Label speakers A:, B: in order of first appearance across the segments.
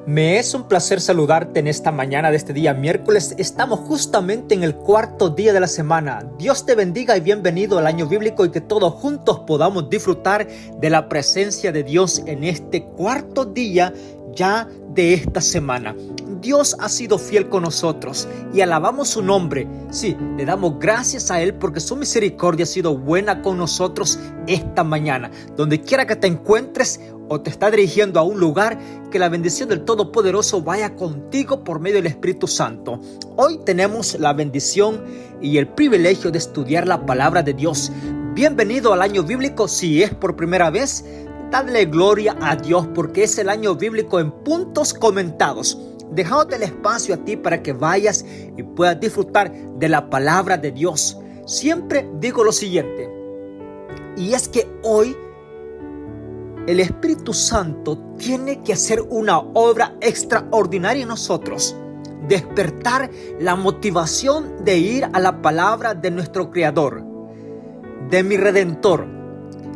A: Me es un placer saludarte en esta mañana de este día miércoles. Estamos justamente en el cuarto día de la semana. Dios te bendiga y bienvenido al año bíblico y que todos juntos podamos disfrutar de la presencia de Dios en este cuarto día ya de esta semana. Dios ha sido fiel con nosotros y alabamos su nombre. Sí, le damos gracias a Él porque su misericordia ha sido buena con nosotros esta mañana. Donde quiera que te encuentres o te está dirigiendo a un lugar, que la bendición del Todopoderoso vaya contigo por medio del Espíritu Santo. Hoy tenemos la bendición y el privilegio de estudiar la palabra de Dios. Bienvenido al año bíblico. Si es por primera vez, dale gloria a Dios porque es el año bíblico en puntos comentados. Dejándote el espacio a ti para que vayas y puedas disfrutar de la palabra de Dios. Siempre digo lo siguiente, y es que hoy el Espíritu Santo tiene que hacer una obra extraordinaria en nosotros. Despertar la motivación de ir a la palabra de nuestro Creador, de mi Redentor.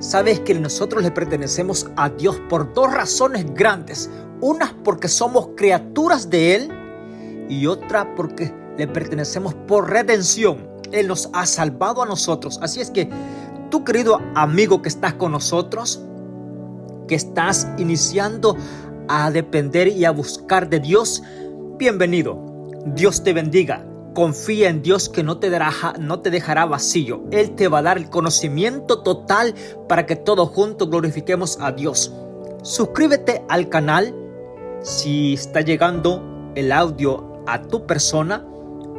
A: Sabes que nosotros le pertenecemos a Dios por dos razones grandes. Una porque somos criaturas de Él y otra porque le pertenecemos por redención. Él nos ha salvado a nosotros. Así es que tú, querido amigo que estás con nosotros, que estás iniciando a depender y a buscar de Dios, bienvenido. Dios te bendiga. Confía en Dios que no te dejará vacío. Él te va a dar el conocimiento total para que todos juntos glorifiquemos a Dios. Suscríbete al canal si está llegando el audio a tu persona.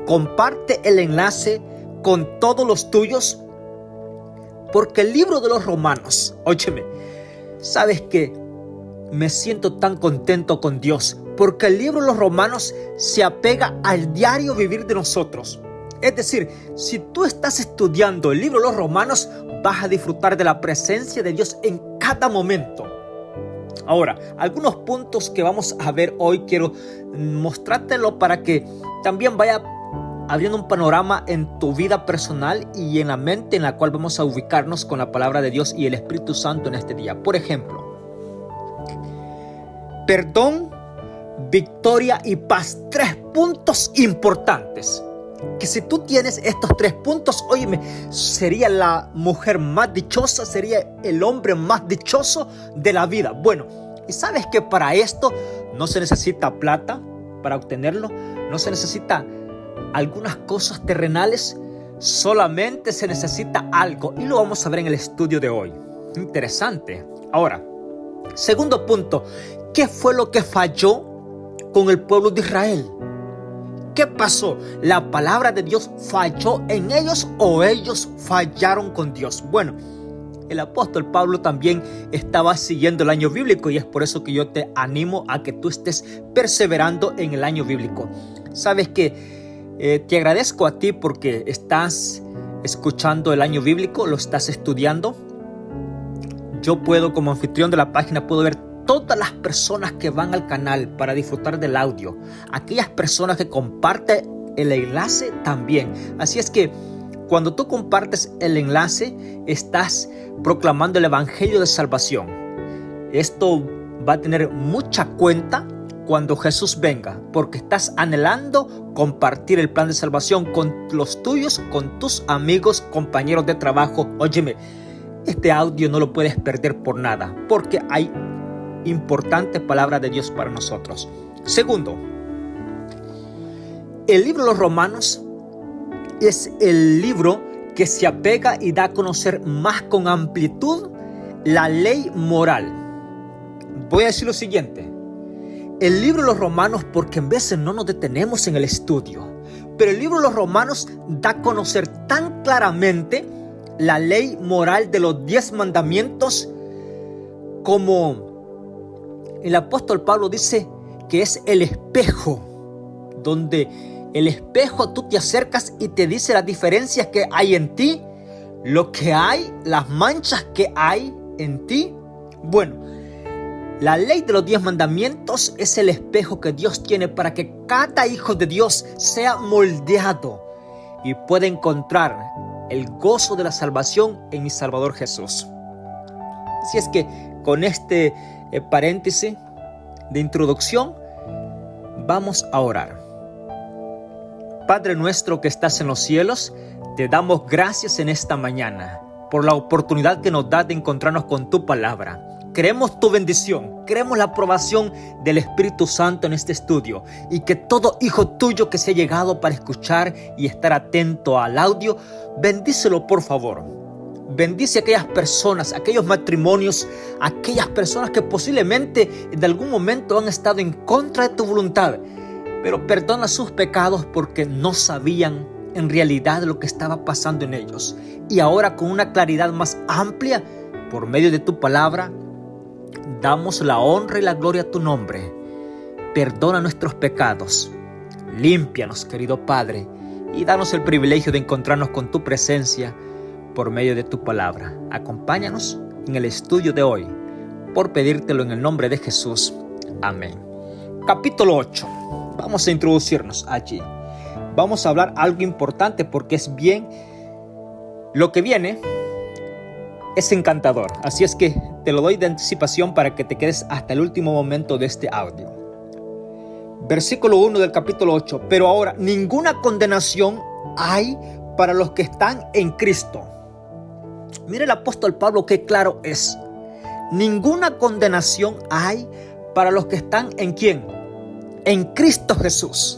A: Comparte el enlace con todos los tuyos, porque el libro de los Romanos, óyeme, ¿sabes qué? Me siento tan contento con Dios porque el libro de los Romanos se apega al diario vivir de nosotros. Es decir, si tú estás estudiando el libro de los Romanos, vas a disfrutar de la presencia de Dios en cada momento. Ahora, algunos puntos que vamos a ver hoy, quiero mostrártelo para que también vaya abriendo un panorama en tu vida personal y en la mente en la cual vamos a ubicarnos con la palabra de Dios y el Espíritu Santo en este día. Por ejemplo, perdón, victoria y paz. 3 puntos importantes. Que si tú tienes estos 3 puntos, óyeme, sería la mujer más dichosa, sería el hombre más dichoso de la vida. Bueno, y sabes que para esto no se necesita plata para obtenerlo, no se necesita algunas cosas terrenales, solamente se necesita algo y lo vamos a ver en el estudio de hoy. Interesante. Ahora, segundo punto, ¿qué fue lo que falló con el pueblo de Israel? ¿Qué pasó? ¿La palabra de Dios falló en ellos o ellos fallaron con Dios? Bueno, el apóstol Pablo también estaba siguiendo el año bíblico y es por eso que yo te animo a que tú estés perseverando en el año bíblico. Sabes que te agradezco a ti porque estás escuchando el año bíblico, lo estás estudiando. Yo puedo, como anfitrión de la página, puedo ver todas las personas que van al canal para disfrutar del audio. Aquellas personas que comparten el enlace también. Así es que cuando tú compartes el enlace, estás proclamando el evangelio de salvación. Esto va a tener mucha cuenta cuando Jesús venga, porque estás anhelando compartir el plan de salvación con los tuyos, con tus amigos, compañeros de trabajo. Óyeme, este audio no lo puedes perder por nada, porque hay importante palabra de Dios para nosotros. Segundo, el libro de los Romanos es el libro que se apega y da a conocer más con amplitud la ley moral. Voy a decir lo siguiente. El libro de los Romanos, porque en veces no nos detenemos en el estudio, pero el libro de los Romanos da a conocer tan claramente la ley moral de los 10 mandamientos, como el apóstol Pablo dice que es el espejo, donde el espejo tú te acercas y te dice las diferencias que hay en ti, lo que hay, las manchas que hay en ti. Bueno, la ley de los 10 mandamientos es el espejo que Dios tiene para que cada hijo de Dios sea moldeado y pueda encontrar el gozo de la salvación en mi Salvador Jesús. Así es que con este paréntesis de introducción, Vamos a orar. Padre nuestro que estás en los cielos, te damos gracias en esta mañana por la oportunidad que nos das de encontrarnos con tu palabra. Queremos tu bendición, queremos la aprobación del Espíritu Santo en este estudio y que todo hijo tuyo que se ha llegado para escuchar y estar atento al audio, bendícelo por favor. Bendice a aquellas personas, aquellos matrimonios, aquellas personas que posiblemente en algún momento han estado en contra de tu voluntad, pero perdona sus pecados porque no sabían en realidad lo que estaba pasando en ellos. Y ahora con una claridad más amplia, por medio de tu palabra, damos la honra y la gloria a tu nombre. Perdona nuestros pecados, límpianos, querido Padre, y danos el privilegio de encontrarnos con tu presencia por medio de tu palabra. Acompáñanos en el estudio de hoy, por pedírtelo en el nombre de Jesús. Amén. Capítulo 8. Vamos a introducirnos allí. Vamos a hablar algo importante porque es bien, lo que viene es encantador. Así es que te lo doy de anticipación para que te quedes hasta el último momento de este audio. Versículo 1 del capítulo 8. Pero ahora ninguna condenación hay para los que están en Cristo. Mira el apóstol Pablo qué claro es. Ninguna condenación hay para los que están ¿en quién? En Cristo Jesús.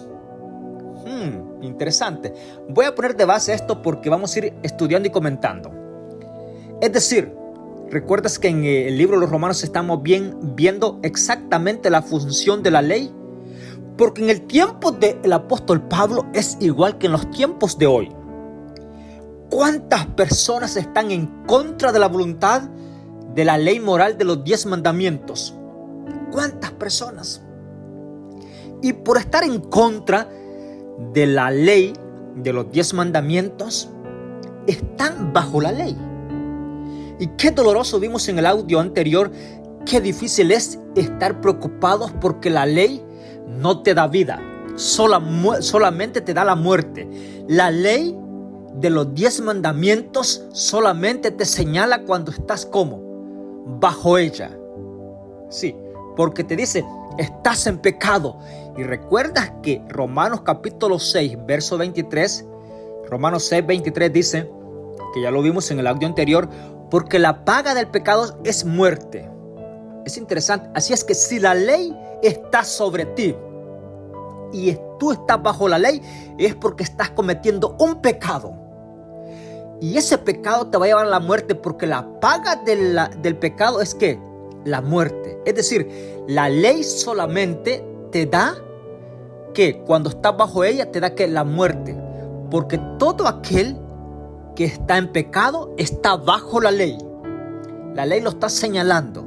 A: Interesante. Voy a poner de base esto porque vamos a ir estudiando y comentando. Es decir, ¿recuerdas que en el libro de los Romanos estamos viendo exactamente la función de la ley? Porque en el tiempo del apóstol Pablo es igual que en los tiempos de hoy. ¿Cuántas personas están en contra de la voluntad de la ley moral de los 10 mandamientos? ¿Cuántas personas? Y por estar en contra de la ley de los 10 mandamientos, están bajo la ley. Y qué doloroso vimos en el audio anterior, qué difícil es estar preocupados porque la ley no te da vida, solamente te da la muerte. La ley de los 10 mandamientos solamente te señala cuando estás como bajo ella. Sí, porque te dice, estás en pecado. Y recuerdas que Romanos capítulo 6, verso 23, Romanos 6, 23 dice, que ya lo vimos en el audio anterior, porque la paga del pecado es muerte. Es interesante. Así es que si la ley está sobre ti y tú estás bajo la ley, es porque estás cometiendo un pecado. Y ese pecado te va a llevar a la muerte, porque la paga del pecado es ¿qué? La muerte. Es decir, la ley solamente te da que cuando estás bajo ella te da que la muerte, porque todo aquel que está en pecado está bajo la ley. La ley lo está señalando.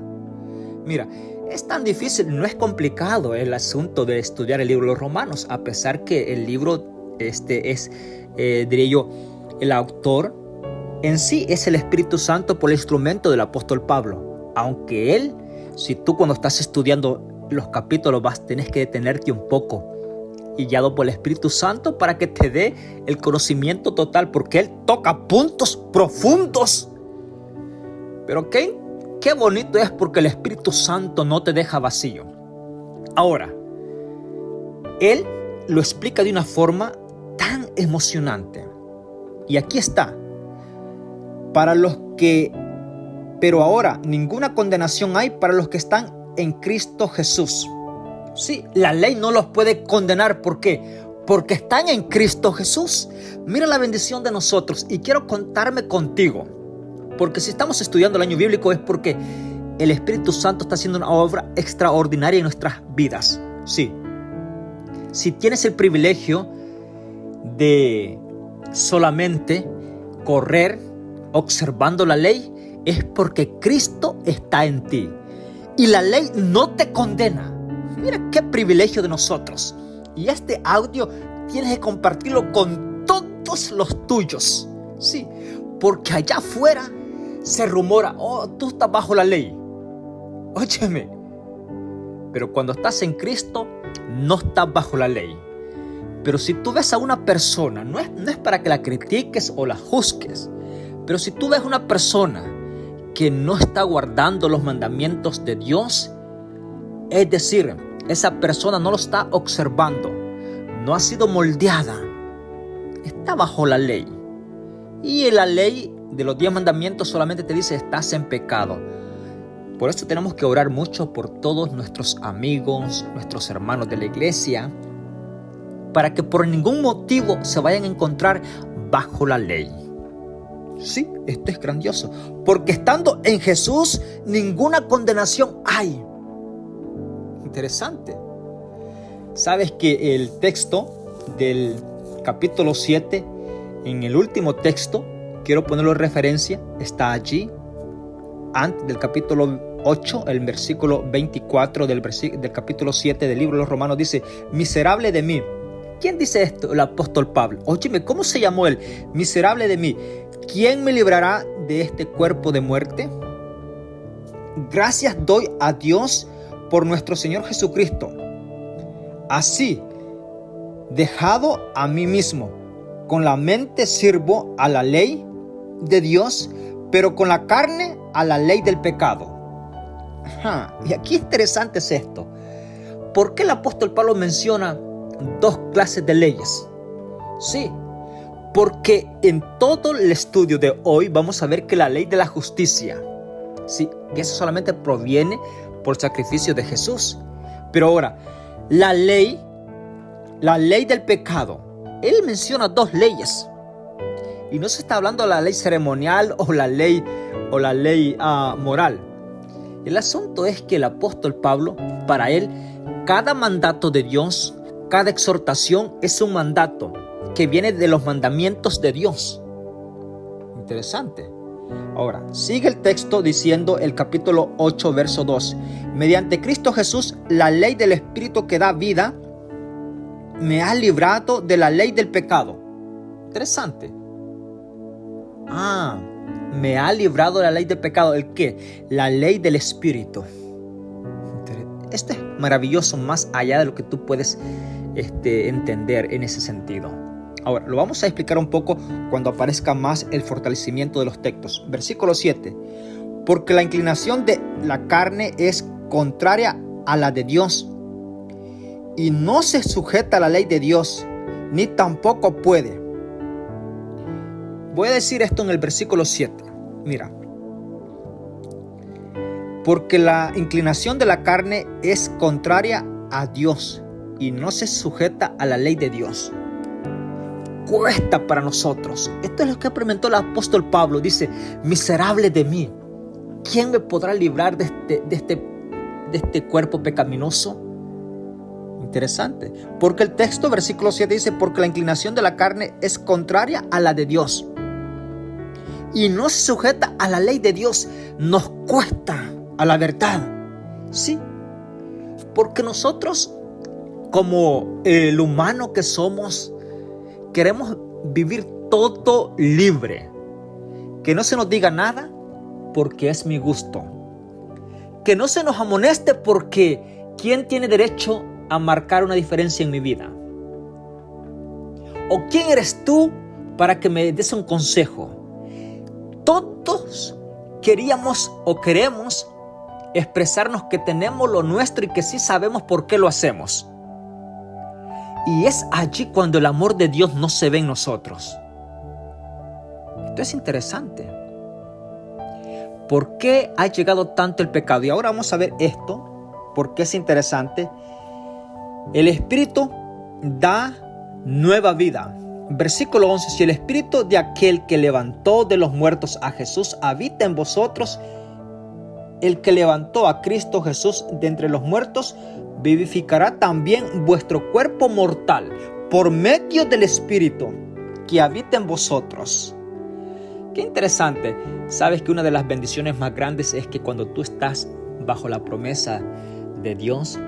A: Mira, es tan difícil, no es complicado el asunto de estudiar el libro de los Romanos, a pesar que el libro diría yo, el autor en sí es el Espíritu Santo por el instrumento del apóstol Pablo. Aunque él, si tú cuando estás estudiando los capítulos tenés que detenerte un poco y guiado por el Espíritu Santo para que te dé el conocimiento total, porque él toca puntos profundos. Pero qué bonito es porque el Espíritu Santo no te deja vacío. Ahora, él lo explica de una forma tan emocionante. Y aquí está. Pero ahora ninguna condenación hay para los que están en Cristo Jesús. Sí, la ley no los puede condenar. ¿Por qué? Porque están en Cristo Jesús. Mira la bendición de nosotros. Y quiero contarme contigo. Porque si estamos estudiando el año bíblico es porque el Espíritu Santo está haciendo una obra extraordinaria en nuestras vidas. Sí. Si tienes el privilegio de solamente correr observando la ley, es porque Cristo está en ti. Y la ley no te condena. Mira qué privilegio de nosotros. Y este audio tienes que compartirlo con todos los tuyos. Sí, porque allá afuera se rumora, tú estás bajo la ley. Óyeme, pero cuando estás en Cristo, no estás bajo la ley. Pero si tú ves a una persona, no es para que la critiques o la juzgues, pero si tú ves a una persona que no está guardando los mandamientos de Dios, es decir, esa persona no lo está observando, no ha sido moldeada, está bajo la ley. Y la ley de los 10 mandamientos solamente te dice: estás en pecado. Por eso tenemos que orar mucho por todos nuestros amigos, nuestros hermanos de la iglesia, para que por ningún motivo se vayan a encontrar bajo la ley. Sí, esto es grandioso, porque estando en Jesús, ninguna condenación hay. Interesante. Sabes que el texto del capítulo 7, en el último texto, quiero ponerlo en referencia, está allí, antes del capítulo 8, el versículo 24 del capítulo 7 del libro de los Romanos dice: miserable de mí. ¿Quién dice esto? El apóstol Pablo. Óyeme, ¿cómo se llamó él? Miserable de mí. ¿Quién me librará de este cuerpo de muerte? Gracias doy a Dios por nuestro Señor Jesucristo. Así, dejado a mí mismo, con la mente sirvo a la ley de Dios, pero con la carne a la ley del pecado. Y aquí interesante es esto. ¿Por qué el apóstol Pablo menciona 2 clases de leyes? Sí, porque en todo el estudio de hoy vamos a ver que la ley de la justicia, sí, que eso solamente proviene por sacrificio de Jesús. Pero ahora, la ley del pecado, él menciona 2 leyes. Y no se está hablando de la ley ceremonial o la ley moral. El asunto es que el apóstol Pablo, para él, cada mandato de Dios, cada exhortación es un mandato que viene de los mandamientos de Dios. Interesante. Ahora, sigue el texto diciendo el capítulo 8, verso 2. Mediante Cristo Jesús, la ley del Espíritu que da vida, me ha librado de la ley del pecado. Interesante. Me ha librado de la ley del pecado. ¿El qué? La ley del Espíritu. Esto es maravilloso, más allá de lo que tú puedes entender en ese sentido. Ahora, lo vamos a explicar un poco cuando aparezca más el fortalecimiento de los textos. Versículo 7. Porque la inclinación de la carne es contraria a la de Dios, y no se sujeta a la ley de Dios, ni tampoco puede. Voy a decir esto en el versículo 7. Mira. Porque la inclinación de la carne es contraria a Dios y no se sujeta a la ley de Dios. Cuesta para nosotros. Esto es lo que experimentó el apóstol Pablo. Dice: miserable de mí. ¿Quién me podrá librar de este cuerpo pecaminoso? Interesante. Porque el texto, versículo 7 dice: porque la inclinación de la carne es contraria a la de Dios y no se sujeta a la ley de Dios. Nos cuesta a la verdad. Sí. Porque nosotros, como el humano que somos, queremos vivir todo libre. Que no se nos diga nada porque es mi gusto. Que no se nos amoneste porque ¿quién tiene derecho a marcar una diferencia en mi vida? ¿O quién eres tú para que me des un consejo? Todos queríamos o queremos expresarnos que tenemos lo nuestro y que sí sabemos por qué lo hacemos. Y es allí cuando el amor de Dios no se ve en nosotros. Esto es interesante. ¿Por qué ha llegado tanto el pecado? Y ahora vamos a ver esto, porque es interesante. El Espíritu da nueva vida. Versículo 11. Si el Espíritu de aquel que levantó de los muertos a Jesús habita en vosotros, el que levantó a Cristo Jesús de entre los muertos vivificará también vuestro cuerpo mortal por medio del Espíritu que habita en vosotros. Qué interesante. Sabes que una de las bendiciones más grandes es que cuando tú estás bajo la promesa de Dios,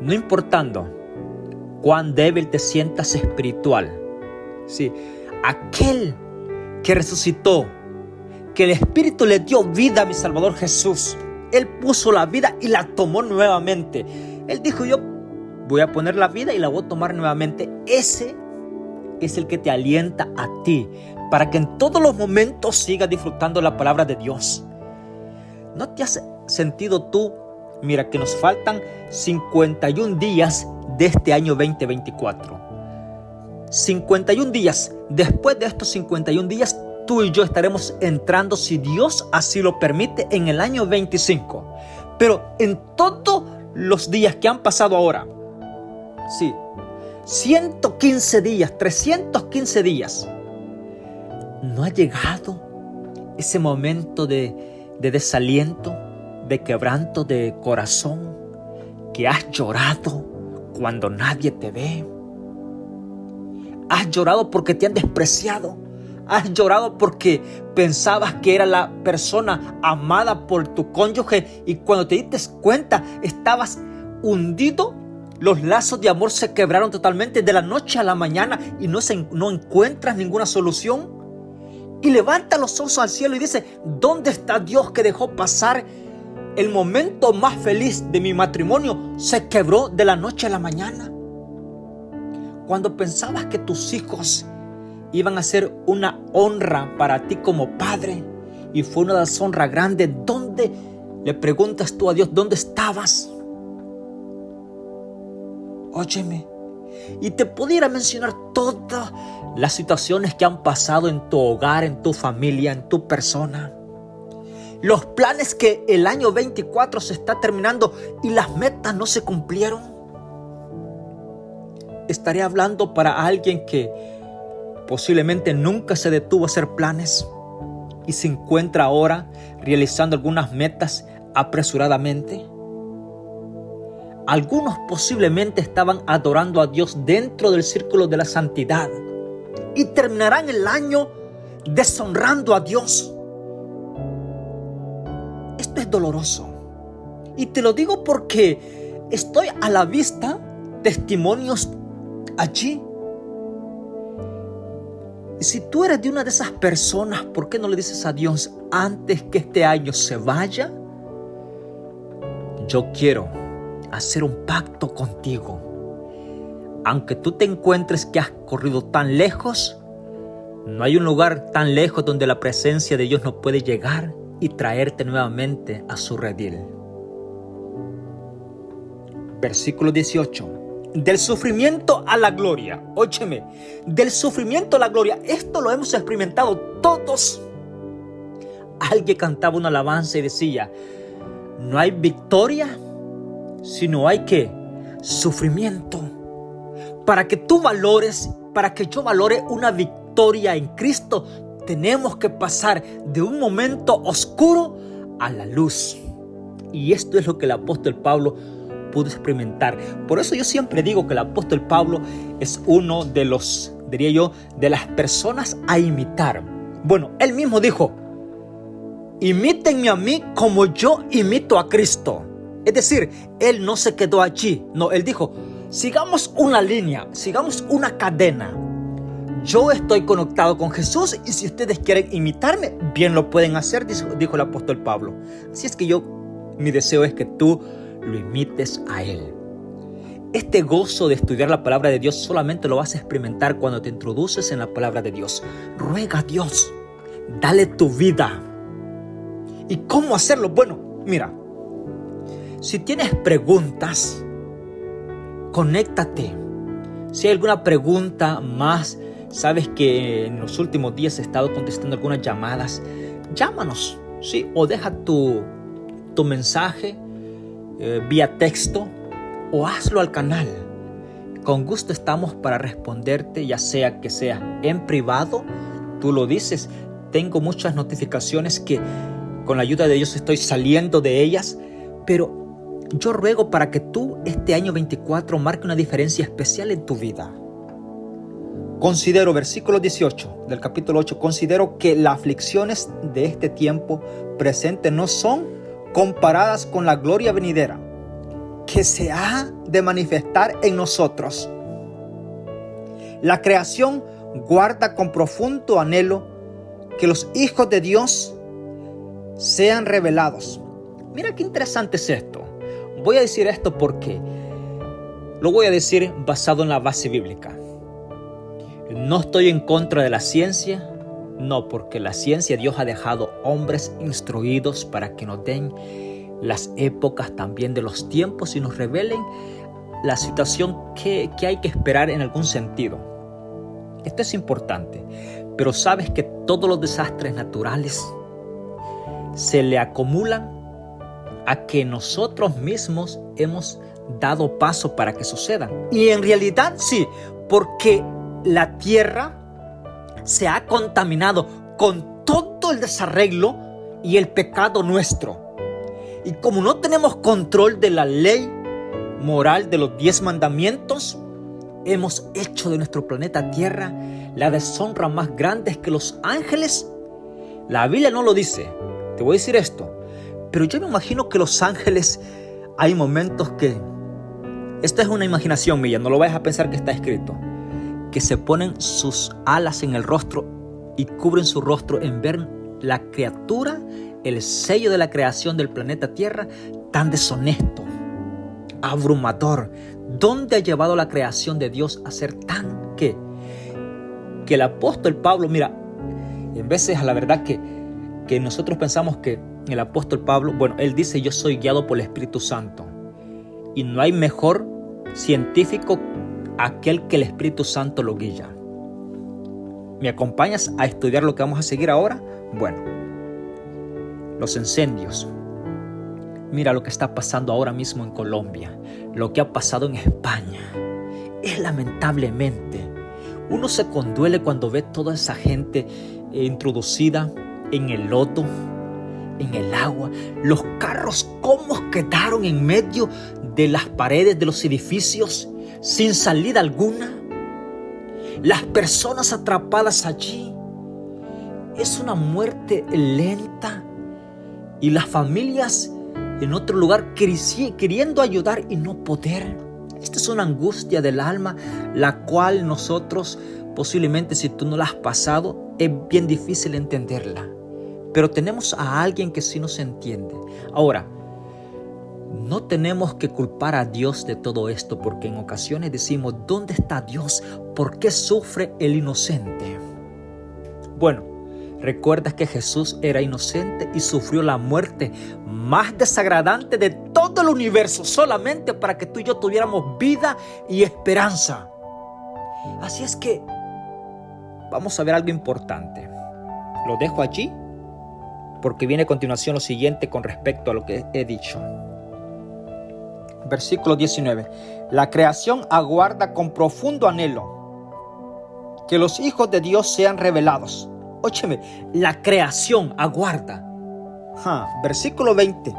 A: no importando cuán débil te sientas espiritual, sí, aquel que resucitó, que el Espíritu le dio vida a mi Salvador Jesús, Él puso la vida y la tomó nuevamente. Él dijo: yo voy a poner la vida y la voy a tomar nuevamente. Ese es el que te alienta a ti para que en todos los momentos sigas disfrutando la palabra de Dios. ¿No te has sentido tú Mira que nos faltan 51 días de este año 2024. 51 días. Después de estos 51 días, tú y yo estaremos entrando, si Dios así lo permite, en el año 25. Pero en todos los días que han pasado ahora, sí, 115 días, 315 días, ¿no ha llegado ese momento de desaliento, de quebranto de corazón, que has llorado cuando nadie te ve? Has llorado porque te han despreciado. Has llorado porque pensabas que era la persona amada por tu cónyuge y cuando te diste cuenta estabas hundido. Los lazos de amor se quebraron totalmente de la noche a la mañana y no encuentras ninguna solución. Y levanta los ojos al cielo y dice: ¿dónde está Dios que dejó pasar el momento más feliz de mi matrimonio? Se quebró de la noche a la mañana. Cuando pensabas que tus hijos iban a ser una honra para ti como padre y fue una deshonra grande, ¿dónde le preguntas tú a Dios dónde estabas? Óyeme, y te pudiera mencionar todas las situaciones que han pasado en tu hogar, en tu familia, en tu persona. Los planes que el año 24 se está terminando y las metas no se cumplieron. Estaré hablando para alguien que posiblemente nunca se detuvo a hacer planes y se encuentra ahora realizando algunas metas apresuradamente. Algunos posiblemente estaban adorando a Dios dentro del círculo de la santidad y terminarán el año deshonrando a Dios. Esto es doloroso y te lo digo porque estoy a la vista testimonios allí. Y si tú eres de una de esas personas, ¿por qué no le dices a Dios antes que este año se vaya? Yo quiero hacer un pacto contigo. Aunque tú te encuentres que has corrido tan lejos, no hay un lugar tan lejos donde la presencia de Dios no puede llegar y traerte nuevamente a su redil. Versículo 18. Del sufrimiento a la gloria. Óyeme, del sufrimiento a la gloria. Esto lo hemos experimentado todos. Alguien cantaba una alabanza y decía: no hay victoria, sino hay ¿qué? Sufrimiento. Para que tú valores, para que yo valore una victoria en Cristo, tenemos que pasar de un momento oscuro a la luz. Y esto es lo que el apóstol Pablo pudo experimentar. Por eso yo siempre digo que el apóstol Pablo es uno de los, diría yo, de las personas a imitar. Bueno, él mismo dijo: imítenme a mí como yo imito a Cristo. Es decir, él no se quedó allí. No, él dijo: sigamos una línea, sigamos una cadena. Yo estoy conectado con Jesús y si ustedes quieren imitarme, bien lo pueden hacer, dijo el apóstol Pablo. Así es que mi deseo es que tú lo imites a Él. Este gozo de estudiar la palabra de Dios solamente lo vas a experimentar cuando te introduces en la palabra de Dios. Ruega a Dios, dale tu vida. ¿Y cómo hacerlo? Bueno, mira, si tienes preguntas, conéctate. Si hay alguna pregunta más, sabes que en los últimos días he estado contestando algunas llamadas, llámanos, ¿sí? O deja tu mensaje vía texto o hazlo al canal. Con gusto estamos para responderte, ya sea que sea en privado, tú lo dices. Tengo muchas notificaciones que con la ayuda de Dios estoy saliendo de ellas, pero yo ruego para que tú este año 24 marque una diferencia especial en tu vida. Considero, versículo 18 del capítulo 8, considero que las aflicciones de este tiempo presente no son comparadas con la gloria venidera que se ha de manifestar en nosotros. La creación guarda con profundo anhelo que los hijos de Dios sean revelados. Mira qué interesante es esto. Voy a decir esto porque lo voy a decir basado en la base bíblica. No estoy en contra de la ciencia, no, porque la ciencia Dios ha dejado hombres instruidos para que nos den las épocas también de los tiempos y nos revelen la situación que hay que esperar en algún sentido. Esto es importante, pero sabes que todos los desastres naturales se le acumulan a que nosotros mismos hemos dado paso para que sucedan. Y en realidad sí, porque la tierra se ha contaminado con todo el desarreglo y el pecado nuestro. Y como no tenemos control de la ley moral de los 10 mandamientos, hemos hecho de nuestro planeta Tierra la deshonra más grande que los ángeles. La Biblia no lo dice, te voy a decir esto, pero yo me imagino que los ángeles, hay momentos que, esta es una imaginación mía, no lo vayas a pensar que está escrito, que se ponen sus alas en el rostro y cubren su rostro en ver la criatura, el sello de la creación del planeta Tierra, tan deshonesto, abrumador. ¿Dónde ha llevado la creación de Dios a ser tan que el apóstol Pablo, mira, en veces a la verdad que nosotros pensamos que el apóstol Pablo, bueno, él dice: yo soy guiado por el Espíritu Santo, y no hay mejor científico aquel que el Espíritu Santo lo guía. ¿Me acompañas a estudiar lo que vamos a seguir ahora? Bueno, los incendios. Mira lo que está pasando ahora mismo en Colombia, lo que ha pasado en España. Es lamentablemente, uno se conduele cuando ve toda esa gente introducida en el lodo, en el agua. Los carros, cómo quedaron en medio de las paredes de los edificios sin salida alguna. Las personas atrapadas allí. Es una muerte lenta. Y las familias en otro lugar queriendo ayudar y no poder. Esta es una angustia del alma, la cual nosotros posiblemente, si tú no la has pasado, es bien difícil entenderla. Pero tenemos a alguien que sí nos entiende. Ahora, no tenemos que culpar a Dios de todo esto, porque en ocasiones decimos: ¿dónde está Dios? ¿Por qué sufre el inocente? Bueno, ¿recuerdas que Jesús era inocente y sufrió la muerte más desagradante de todo el universo solamente para que tú y yo tuviéramos vida y esperanza? Así es que vamos a ver algo importante. Lo dejo allí porque viene a continuación lo siguiente con respecto a lo que he dicho. Versículo 19. La creación aguarda con profundo anhelo que los hijos de Dios sean revelados. Óyeme, la creación aguarda. Versículo 20.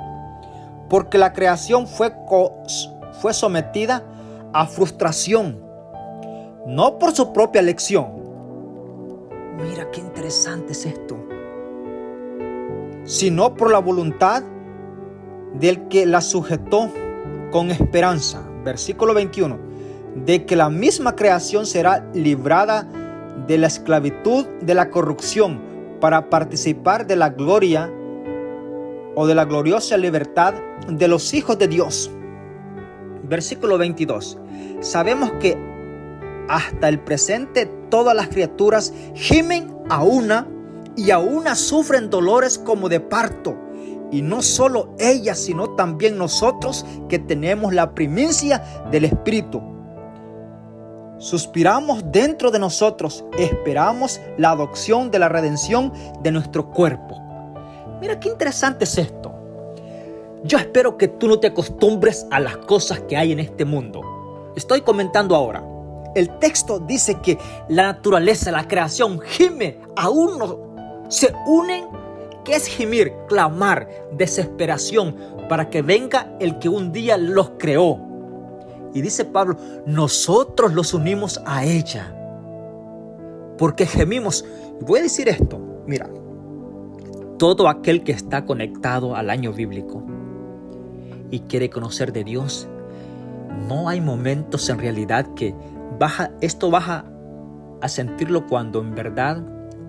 A: Porque la creación fue sometida a frustración, no por su propia elección. Mira qué interesante es esto. Sino por la voluntad del que la sujetó con esperanza. Versículo 21. De que la misma creación será librada de la esclavitud de la corrupción para participar de la gloria o de la gloriosa libertad de los hijos de Dios. Versículo 22. Sabemos que hasta el presente todas las criaturas gimen a una y a una sufren dolores como de parto. Y no solo ellas, sino también nosotros que tenemos la primicia del Espíritu. Suspiramos dentro de nosotros, esperamos la adopción de la redención de nuestro cuerpo. Mira qué interesante es esto. Yo espero que tú no te acostumbres a las cosas que hay en este mundo. Estoy comentando ahora. El texto dice que la naturaleza, la creación gime a uno. Se unen, ¿qué es gimir? Clamar, desesperación, para que venga el que un día los creó. Y dice Pablo, nosotros los unimos a ella, porque gemimos. Voy a decir esto, mira, todo aquel que está conectado al año bíblico y quiere conocer de Dios, no hay momentos en realidad que vas a sentirlo cuando en verdad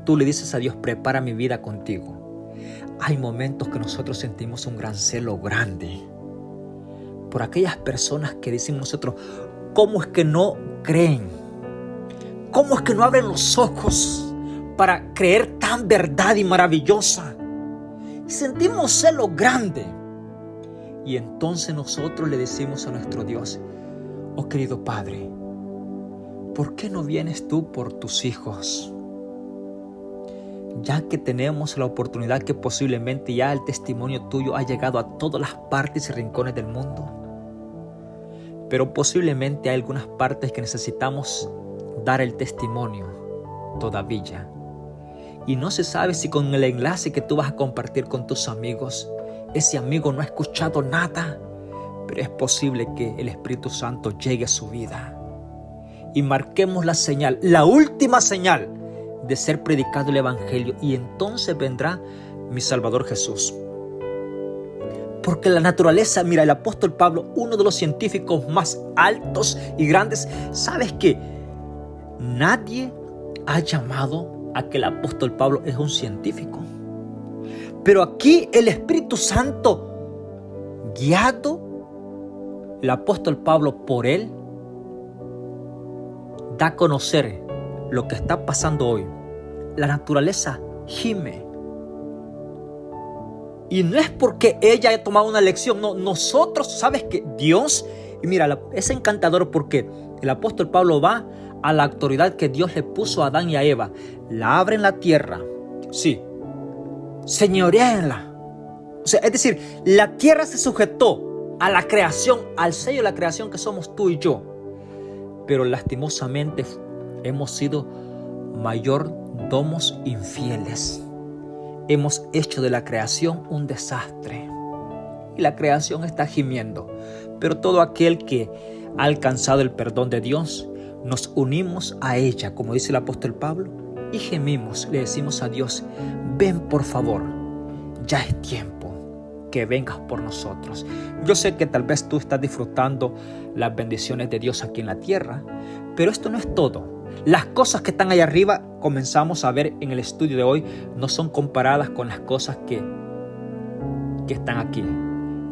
A: tú le dices a Dios: prepara mi vida contigo. Hay momentos que nosotros sentimos un gran celo grande por aquellas personas que decimos nosotros: ¿cómo es que no creen? ¿Cómo es que no abren los ojos para creer tan verdad y maravillosa? Sentimos celo grande. Y entonces nosotros le decimos a nuestro Dios: oh querido Padre, ¿por qué no vienes tú por tus hijos? Ya que tenemos la oportunidad que posiblemente ya el testimonio tuyo ha llegado a todas las partes y rincones del mundo. Pero posiblemente hay algunas partes que necesitamos dar el testimonio todavía. Y no se sabe si con el enlace que tú vas a compartir con tus amigos, ese amigo no ha escuchado nada, pero es posible que el Espíritu Santo llegue a su vida. Y marquemos la señal, la última señal de ser predicado el Evangelio, y entonces vendrá mi Salvador Jesús. Porque la naturaleza, mira, el apóstol Pablo, uno de los científicos más altos y grandes, ¿sabes qué? Nadie ha llamado a que el apóstol Pablo es un científico. Pero aquí el Espíritu Santo, guiado, el apóstol Pablo por él, da a conocer lo que está pasando hoy. La naturaleza gime. Y no es porque ella haya tomado una lección, no, nosotros, sabes que Dios, y mira, es encantador porque el apóstol Pablo va a la autoridad que Dios le puso a Adán y a Eva. La abre en la tierra, sí, señoréenla. O sea, es decir, la tierra se sujetó a la creación, al sello de la creación que somos tú y yo. Pero lastimosamente hemos sido mayordomos infieles. Hemos hecho de la creación un desastre. Y la creación está gimiendo. Pero todo aquel que ha alcanzado el perdón de Dios, nos unimos a ella, como dice el apóstol Pablo, y gemimos, le decimos a Dios: ven por favor, ya es tiempo que vengas por nosotros. Yo sé que tal vez tú estás disfrutando las bendiciones de Dios aquí en la tierra, pero esto no es todo. Las cosas que están allá arriba, comenzamos a ver en el estudio de hoy, no son comparadas con las cosas que están aquí.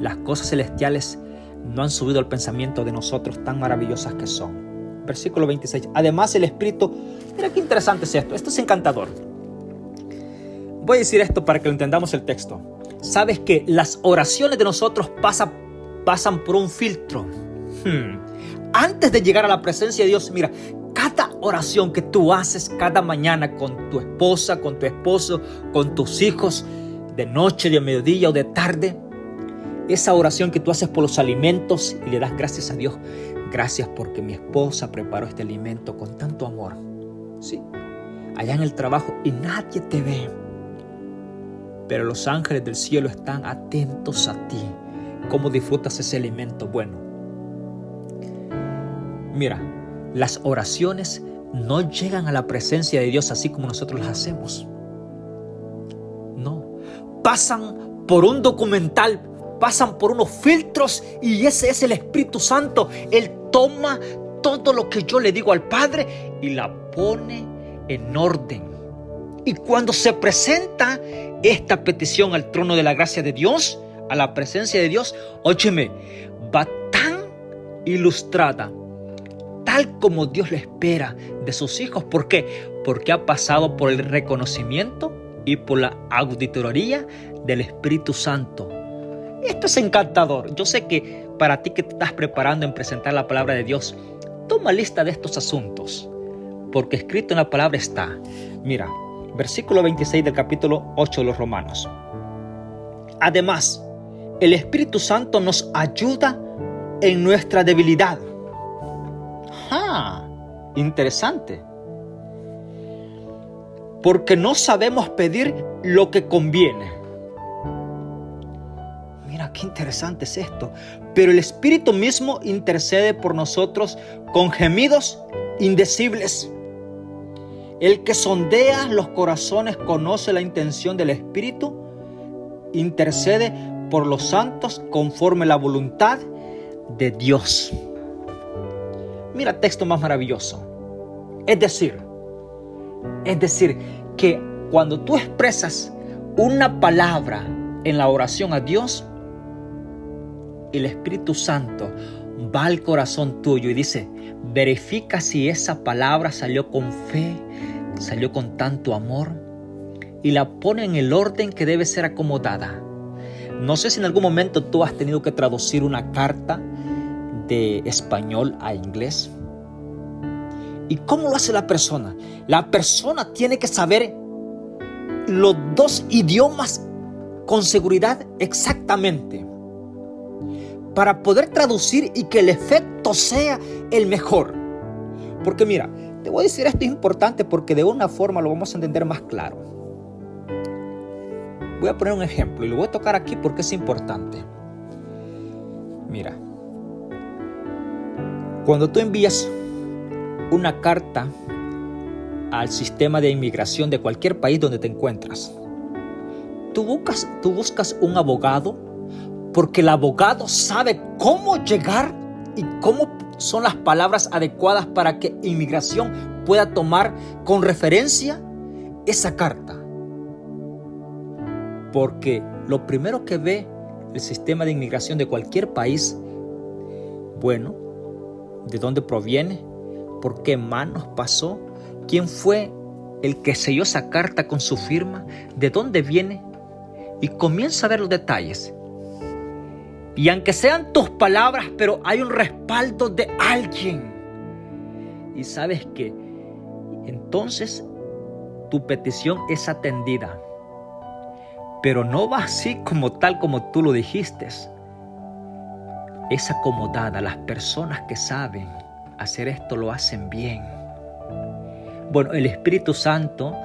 A: Las cosas celestiales no han subido al pensamiento de nosotros, tan maravillosas que son. Versículo 26. Además el Espíritu, mira qué interesante es esto. Esto es encantador. Voy a decir esto para que lo entendamos el texto. Sabes que las oraciones de nosotros pasan por un filtro. Antes de llegar a la presencia de Dios, mira, cada oración que tú haces cada mañana con tu esposa, con tu esposo, con tus hijos, de noche, de mediodía o de tarde, esa oración que tú haces por los alimentos y le das gracias a Dios. Gracias porque mi esposa preparó este alimento con tanto amor. Sí, allá en el trabajo y nadie te ve. Pero los ángeles del cielo están atentos a ti. ¿Cómo disfrutas ese alimento bueno? Mira, las oraciones no llegan a la presencia de Dios así como nosotros las hacemos. No, pasan por un documental, pasan por unos filtros y ese es el Espíritu Santo. Él toma todo lo que yo le digo al Padre y la pone en orden. Y cuando se presenta esta petición al trono de la gracia de Dios, a la presencia de Dios, óyeme, va tan ilustrada, tal como Dios le espera de sus hijos. ¿Por qué? Porque ha pasado por el reconocimiento y por la auditoría del Espíritu Santo. Esto es encantador. Yo sé que para ti que te estás preparando en presentar la palabra de Dios, toma lista de estos asuntos, porque escrito en la palabra está. Mira, versículo 26 del capítulo 8 de los Romanos. Además, el Espíritu Santo nos ayuda en nuestra debilidad. Interesante. Porque no sabemos pedir lo que conviene. Mira qué interesante es esto. Pero el Espíritu mismo intercede por nosotros con gemidos indecibles. El que sondea los corazones conoce la intención del Espíritu, intercede por los santos conforme la voluntad de Dios. Mira, texto más maravilloso. Es decir, que cuando tú expresas una palabra en la oración a Dios, el Espíritu Santo va al corazón tuyo y dice: verifica si esa palabra salió con fe, salió con tanto amor, y la pone en el orden que debe ser acomodada. No sé si en algún momento tú has tenido que traducir una carta de español a inglés. ¿Y cómo lo hace la persona? La persona tiene que saber los dos idiomas con seguridad exactamente para poder traducir y que el efecto sea el mejor. Porque mira, te voy a decir, esto es importante porque de una forma lo vamos a entender más claro. Voy a poner un ejemplo y lo voy a tocar aquí porque es importante. Mira, cuando tú envías una carta al sistema de inmigración de cualquier país donde te encuentras, tú buscas un abogado porque el abogado sabe cómo llegar y cómo son las palabras adecuadas para que inmigración pueda tomar con referencia esa carta. Porque lo primero que ve el sistema de inmigración de cualquier país, bueno, ¿de dónde proviene? ¿Por qué manos pasó? ¿Quién fue el que selló esa carta con su firma? ¿De dónde viene? Y comienza a ver los detalles. Y aunque sean tus palabras, pero hay un respaldo de alguien. Y sabes que entonces tu petición es atendida. Pero no va así como tal como tú lo dijiste. Es acomodada. Las personas que saben hacer esto lo hacen bien. Bueno, el Espíritu Santo,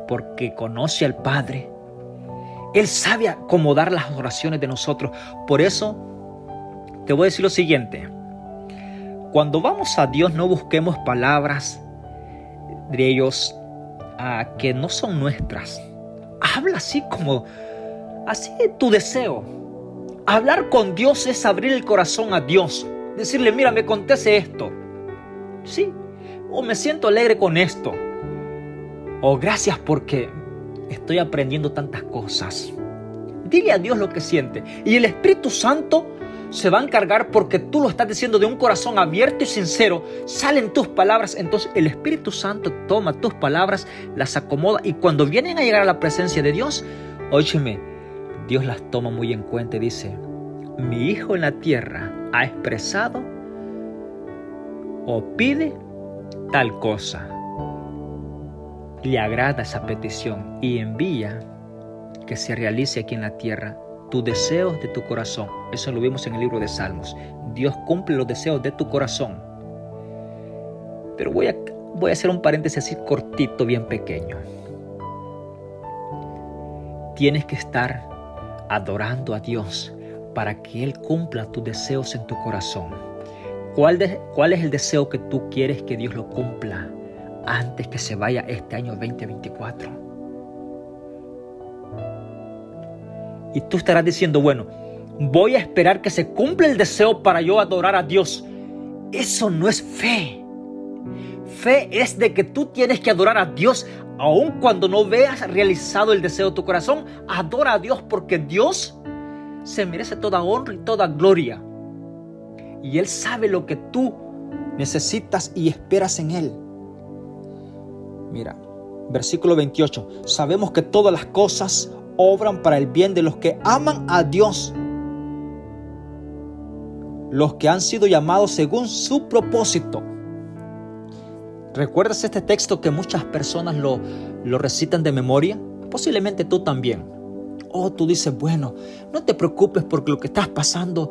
A: porque conoce al Padre, Él sabe acomodar las oraciones de nosotros. Por eso te voy a decir lo siguiente. Cuando vamos a Dios, no busquemos palabras de ellos que no son nuestras. Habla así es tu deseo. Hablar con Dios es abrir el corazón a Dios. Decirle, mira, me acontece esto. Sí. O me siento alegre con esto. O gracias porque estoy aprendiendo tantas cosas. Dile a Dios lo que siente. Y el Espíritu Santo se va a encargar porque tú lo estás diciendo de un corazón abierto y sincero. Salen tus palabras. Entonces el Espíritu Santo toma tus palabras, las acomoda. Y cuando vienen a llegar a la presencia de Dios, óyeme, Dios las toma muy en cuenta y dice, mi hijo en la tierra ha expresado o pide tal cosa. Le agrada esa petición y envía que se realice aquí en la tierra tus deseos de tu corazón. Eso lo vimos en el libro de Salmos. Dios cumple los deseos de tu corazón. Pero voy a hacer un paréntesis así cortito, bien pequeño. Tienes que estar adorando a Dios para que Él cumpla tus deseos en tu corazón. ¿Cuál es el deseo que tú quieres que Dios lo cumpla antes que se vaya este año 2024? Y tú estarás diciendo, bueno, voy a esperar que se cumpla el deseo para yo adorar a Dios. Eso no es fe. Fe es de que tú tienes que adorar a Dios aun cuando no veas realizado el deseo de tu corazón. Adora a Dios porque Dios se merece toda honra y toda gloria. Y Él sabe lo que tú necesitas y esperas en Él. Mira, versículo 28. Sabemos que todas las cosas obran para el bien de los que aman a Dios, los que han sido llamados según su propósito. ¿Recuerdas este texto que muchas personas lo recitan de memoria? Posiblemente tú también. O tú dices, bueno, no te preocupes porque lo que estás pasando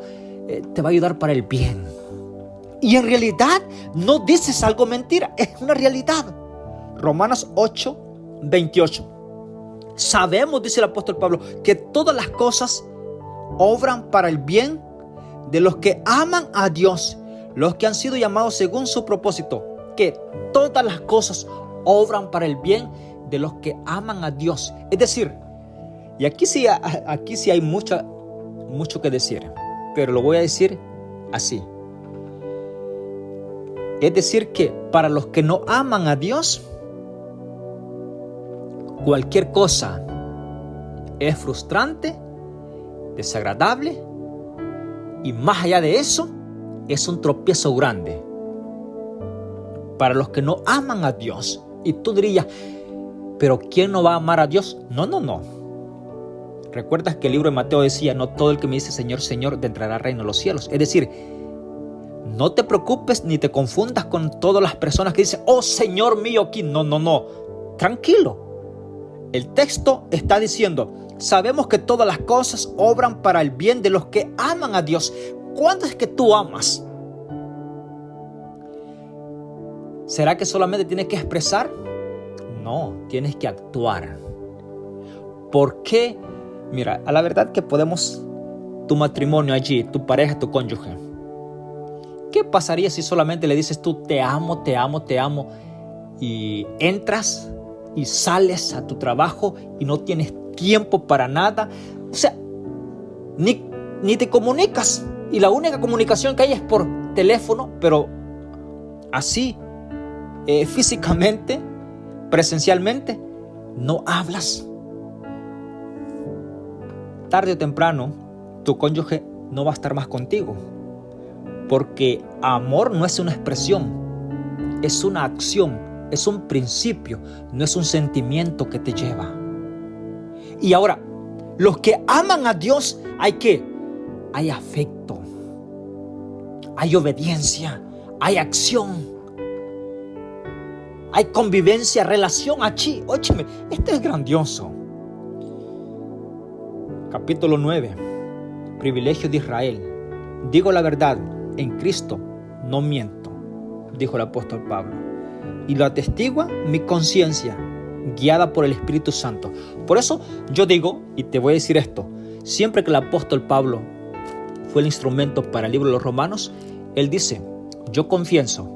A: te va a ayudar para el bien. Y en realidad no dices algo mentira, es una realidad. Romanos 8, 28. Sabemos, dice el apóstol Pablo, que todas las cosas obran para el bien de los que aman a Dios, los que han sido llamados según su propósito. Que todas las cosas obran para el bien de los que aman a Dios. Es decir, y aquí sí hay mucho que decir, pero lo voy a decir así. Es decir que para los que no aman a Dios, cualquier cosa es frustrante, desagradable y más allá de eso, es un tropiezo grande. Para los que no aman a Dios. Y tú dirías, ¿pero quién no va a amar a Dios? No. ¿Recuerdas que el libro de Mateo decía, no todo el que me dice Señor, Señor, entrará al reino de los cielos? Es decir, no te preocupes ni te confundas con todas las personas que dicen, oh Señor mío aquí. No. Tranquilo. El texto está diciendo, sabemos que todas las cosas obran para el bien de los que aman a Dios. ¿Cuándo es que tú amas? ¿Será que solamente tienes que expresar? No, tienes que actuar. ¿Por qué? Mira, a la verdad que podemos, tu matrimonio allí, tu pareja, tu cónyuge. ¿Qué pasaría si solamente le dices tú, te amo, te amo, te amo, y entras y sales a tu trabajo y no tienes tiempo para nada? O sea, ni te comunicas, y la única comunicación que hay es por teléfono, pero así, físicamente, presencialmente, no hablas. Tarde o temprano, tu cónyuge no va a estar más contigo. Porque amor no es una expresión, es una acción, es un principio, no es un sentimiento que te lleva. Y ahora, los que aman a Dios, hay afecto, hay obediencia, hay acción, hay convivencia, relación allí. Óyeme, esto es grandioso. Capítulo 9, privilegio de Israel. Digo la verdad, en Cristo no miento, dijo el apóstol Pablo, y lo atestigua mi conciencia, guiada por el Espíritu Santo. Por eso yo digo, y te voy a decir esto, siempre que el apóstol Pablo fue el instrumento para el libro de los Romanos, él dice, yo confieso,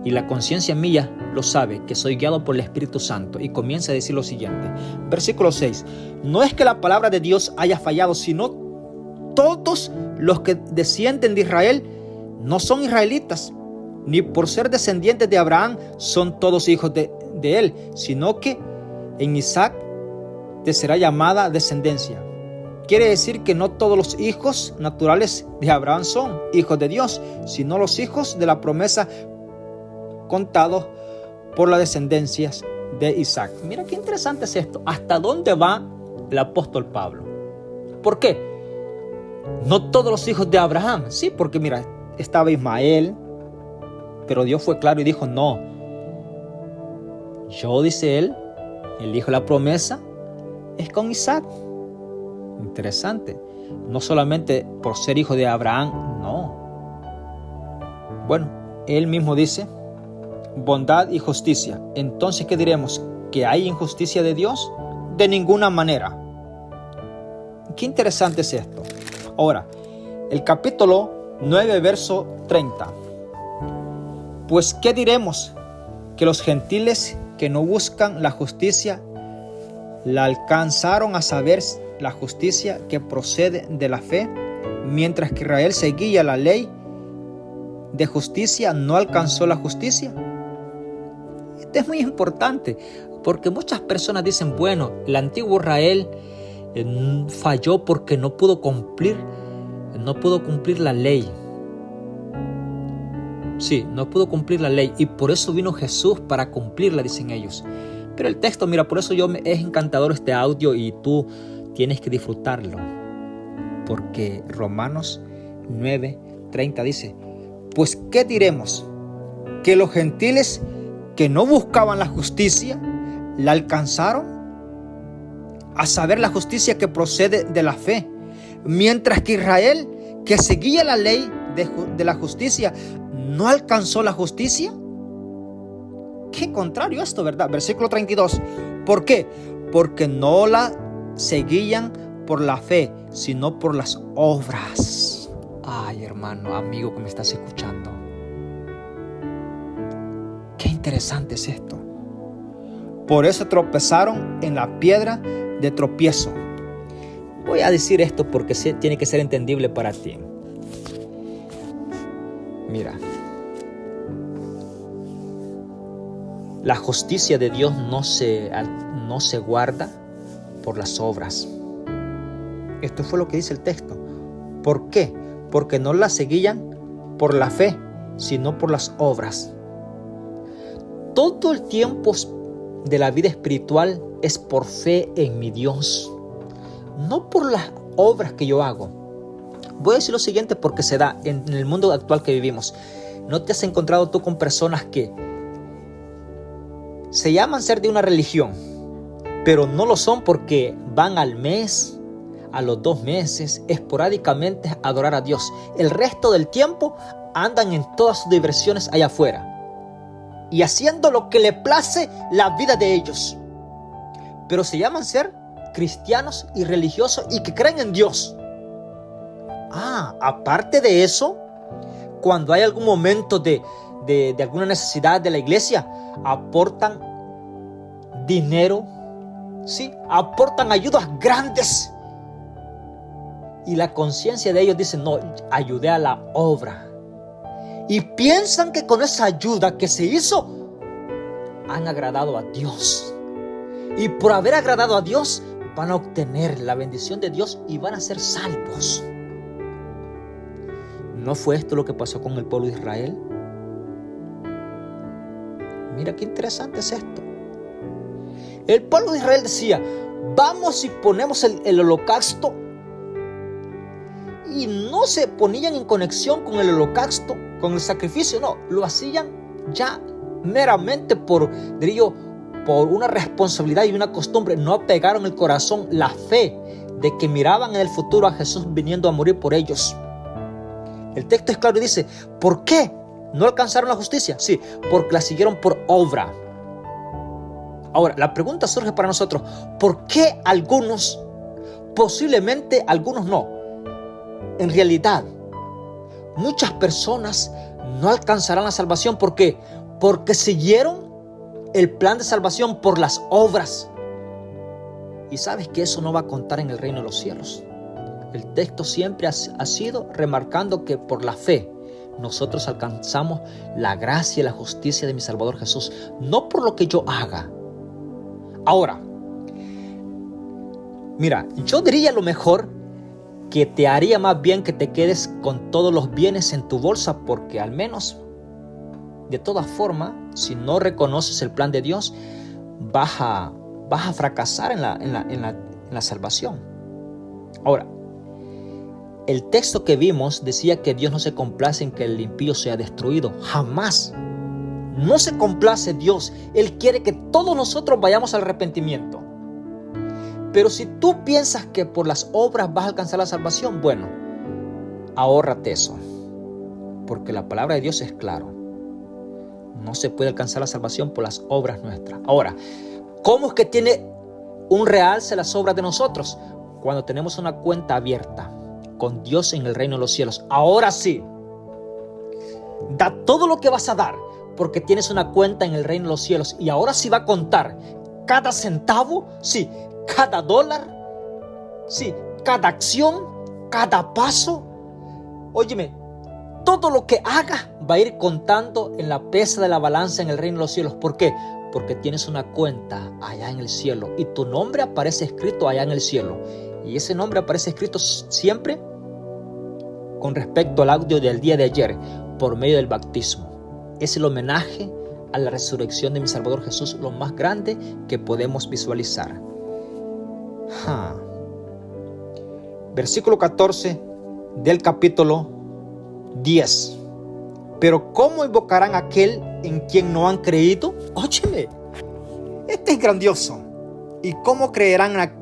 A: y la conciencia mía lo sabe, que soy guiado por el Espíritu Santo. Y comienza a decir lo siguiente, versículo 6, no es que la palabra de Dios haya fallado, sino todos los que descienden de Israel no son israelitas, ni por ser descendientes de Abraham son todos hijos de él, sino que en Isaac te será llamada descendencia. Quiere decir que no todos los hijos naturales de Abraham son hijos de Dios, sino los hijos de la promesa contados por las descendencias de Isaac. Mira qué interesante es esto. ¿Hasta dónde va el apóstol Pablo? ¿Por qué? No todos los hijos de Abraham. Sí, porque mira, estaba Ismael, pero Dios fue claro y dijo, no. Yo, dice él, el hijo de la promesa, es con Isaac. Interesante. No solamente por ser hijo de Abraham, no. Bueno, él mismo dice, bondad y justicia. Entonces, ¿qué diremos? ¿Que hay injusticia de Dios? De ninguna manera. Qué interesante es esto. Ahora, el capítulo 9, verso 30. Pues, ¿qué diremos? Que los gentiles que no buscan la justicia la alcanzaron a saber la justicia que procede de la fe, mientras que Israel seguía la ley de justicia, no alcanzó la justicia. Esto es muy importante, porque muchas personas dicen, bueno, el antiguo Israel falló porque no pudo cumplir la ley. Sí, no pudo cumplir la ley, y por eso vino Jesús para cumplirla, dicen ellos. Pero el texto, mira, por eso es encantador este audio y tú tienes que disfrutarlo, porque Romanos 9:30 dice, pues ¿qué diremos? Que los gentiles que no buscaban la justicia la alcanzaron, a saber la justicia que procede de la fe, mientras que Israel, que seguía la ley de la justicia, no alcanzó la justicia. Qué contrario esto, ¿verdad? Versículo 32. ¿Por qué? Porque no la seguían por la fe, sino por las obras. Ay, hermano, amigo que me estás escuchando. Qué interesante es esto. Por eso tropezaron en la piedra de tropiezo. Voy a decir esto porque tiene que ser entendible para ti. Mira, la justicia de Dios no se guarda por las obras. Esto fue lo que dice el texto. ¿Por qué? Porque no la seguían por la fe, sino por las obras. Todo el tiempo de la vida espiritual es por fe en mi Dios. no por las obras que yo hago. Voy a decir lo siguiente porque se da en el mundo actual que vivimos. ¿No te has encontrado tú con personas que se llaman ser de una religión, pero no lo son porque van al mes, a los 2 meses, esporádicamente a adorar a Dios? El resto del tiempo andan en todas sus diversiones allá afuera y haciendo lo que le place la vida de ellos. Pero se llaman ser cristianos y religiosos y que creen en Dios. Aparte de eso, cuando hay algún momento de alguna necesidad de la iglesia, aportan dinero, ¿sí? Aportan ayudas grandes. Y la conciencia de ellos dice, no, ayudé a la obra. Y piensan que con esa ayuda que se hizo, han agradado a Dios. Y por haber agradado a Dios, van a obtener la bendición de Dios y van a ser salvos. ¿No fue esto lo que pasó con el pueblo de Israel? Mira qué interesante es esto. El pueblo de Israel decía, vamos y ponemos el holocausto. Y no se ponían en conexión con el holocausto, con el sacrificio, no. Lo hacían ya meramente por una responsabilidad y una costumbre. No apegaron el corazón, la fe de que miraban en el futuro a Jesús viniendo a morir por ellos. El texto es claro y dice, ¿por qué no alcanzaron la justicia? Sí, porque la siguieron por obra. Ahora, la pregunta surge para nosotros, ¿por qué algunos, posiblemente algunos no? En realidad, muchas personas no alcanzarán la salvación. ¿Por qué? Porque siguieron el plan de salvación por las obras. Y sabes que eso no va a contar en el reino de los cielos. El texto siempre ha sido remarcando que por la fe nosotros alcanzamos la gracia y la justicia de mi Salvador Jesús, no por lo que yo haga. Ahora, mira, yo diría lo mejor que te haría más bien que te quedes con todos los bienes en tu bolsa, porque al menos, de todas formas, si no reconoces el plan de Dios, vas a fracasar en la salvación. Ahora, el texto que vimos decía que Dios no se complace en que el impío sea destruido. Jamás. No se complace Dios. Él quiere que todos nosotros vayamos al arrepentimiento. Pero si tú piensas que por las obras vas a alcanzar la salvación, bueno, ahórrate eso. Porque la palabra de Dios es claro. No se puede alcanzar la salvación por las obras nuestras. Ahora, ¿cómo es que tiene un realce las obras de nosotros? Cuando tenemos una cuenta abierta con Dios en el reino de los cielos. Ahora sí, da todo lo que vas a dar, porque tienes una cuenta en el reino de los cielos. Y ahora sí va a contar cada centavo, sí, cada dólar, sí, cada acción, cada paso. Óyeme, todo lo que hagas va a ir contando en la pesa de la balanza en el reino de los cielos. ¿Por qué? Porque tienes una cuenta allá en el cielo y tu nombre aparece escrito allá en el cielo. Y ese nombre aparece escrito siempre con respecto al audio del día de ayer, por medio del bautismo. Es el homenaje a la resurrección de mi Salvador Jesús, lo más grande que podemos visualizar. Versículo 14 del capítulo 10. Pero ¿cómo invocarán a aquel en quien no han creído? Óyeme, este es grandioso. ¿Y cómo creerán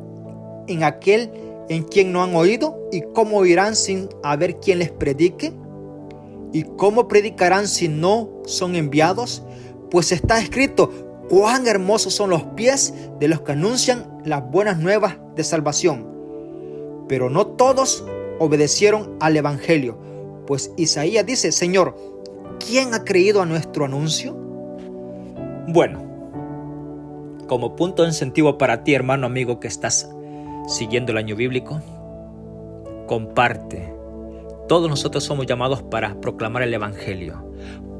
A: en aquel en quien no han oído? ¿Y cómo oirán sin haber quien les predique? ¿Y cómo predicarán si no son enviados? Pues está escrito, cuán hermosos son los pies de los que anuncian las buenas nuevas de salvación. Pero no todos obedecieron al evangelio. Pues Isaías dice, Señor, ¿quién ha creído a nuestro anuncio? Bueno, como punto de incentivo para ti, hermano, amigo, que estás siguiendo el año bíblico, comparte. Todos nosotros somos llamados para proclamar el evangelio.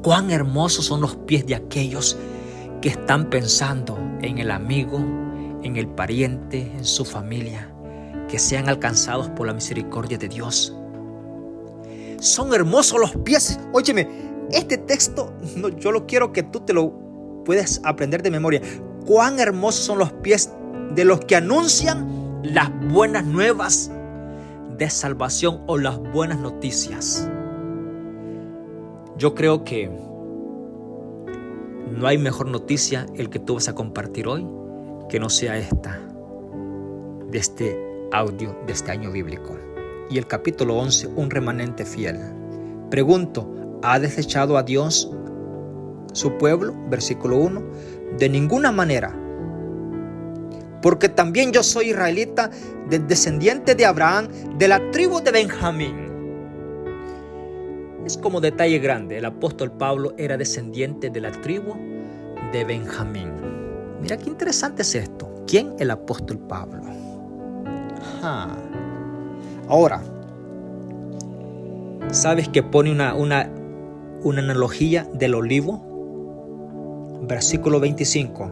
A: Cuán hermosos son los pies de aquellos que están pensando en el amigo, en el pariente, en su familia, que sean alcanzados por la misericordia de Dios. Son hermosos los pies. Óyeme, este texto yo lo quiero que tú te lo puedas aprender de memoria. Cuán hermosos son los pies de los que anuncian las buenas nuevas de salvación o las buenas noticias. Yo creo que no hay mejor noticia el que tú vas a compartir hoy que no sea esta, de este audio de este año bíblico. Y el capítulo 11, un remanente fiel. Pregunto, ¿ha desechado a Dios su pueblo? Versículo 1. De ninguna manera. Porque también yo soy israelita, descendiente de Abraham, de la tribu de Benjamín. Es como detalle grande, el apóstol Pablo era descendiente de la tribu de Benjamín. Mira qué interesante es esto. ¿Quién? El apóstol Pablo. Ahora, ¿sabes que pone una analogía del olivo? Versículo 25.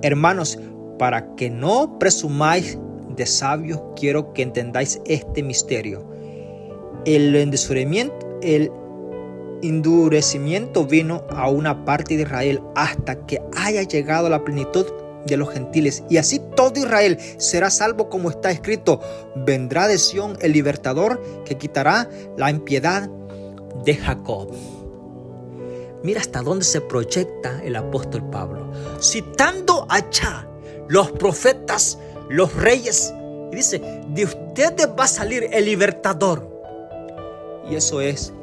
A: Hermanos, para que no presumáis de sabios, quiero que entendáis este misterio. El endurecimiento vino a una parte de Israel hasta que haya llegado a la plenitud de los gentiles. Y así todo Israel será salvo, como está escrito: vendrá de Sión el libertador que quitará la impiedad de Jacob. Mira hasta dónde se proyecta el apóstol Pablo, citando allá los profetas, los reyes, y dice: de ustedes va a salir el libertador. Y eso es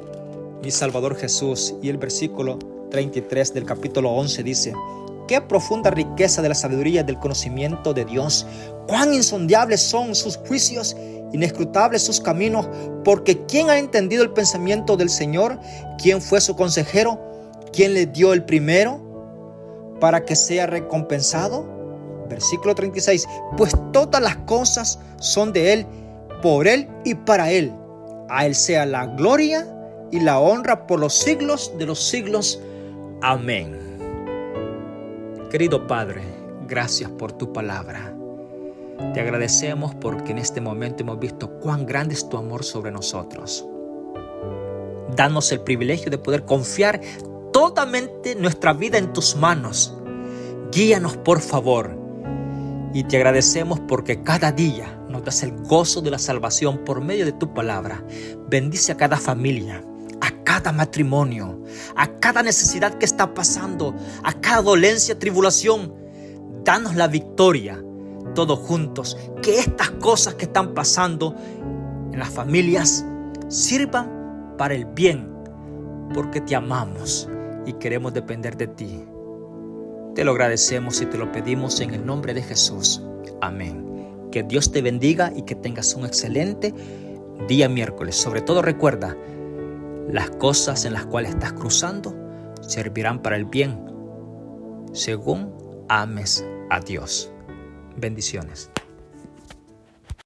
A: mi Salvador Jesús. Y el versículo 33 del capítulo 11 dice: qué profunda riqueza de la sabiduría del conocimiento de Dios, cuán insondables son sus juicios, inescrutables sus caminos, porque ¿quién ha entendido el pensamiento del Señor? ¿Quién fue su consejero? ¿Quién le dio el primero para que sea recompensado? Versículo 36, pues todas las cosas son de Él, por Él y para Él. A Él sea la gloria y la honra por los siglos de los siglos. Amén. Querido Padre, gracias por tu palabra. Te agradecemos porque en este momento hemos visto cuán grande es tu amor sobre nosotros. Danos el privilegio de poder confiar totalmente nuestra vida en tus manos. Guíanos, por favor. Y te agradecemos porque cada día nos das el gozo de la salvación por medio de tu palabra. Bendice a cada familia, a cada matrimonio, a cada necesidad que está pasando, a cada dolencia, tribulación. Danos la victoria, todos juntos. Que estas cosas que están pasando en las familias sirvan para el bien, porque te amamos y queremos depender de ti. Te lo agradecemos y te lo pedimos en el nombre de Jesús. Amén. Que Dios te bendiga y que tengas un excelente día miércoles. Sobre todo recuerda, las cosas en las cuales estás cruzando servirán para el bien, según ames a Dios. Bendiciones.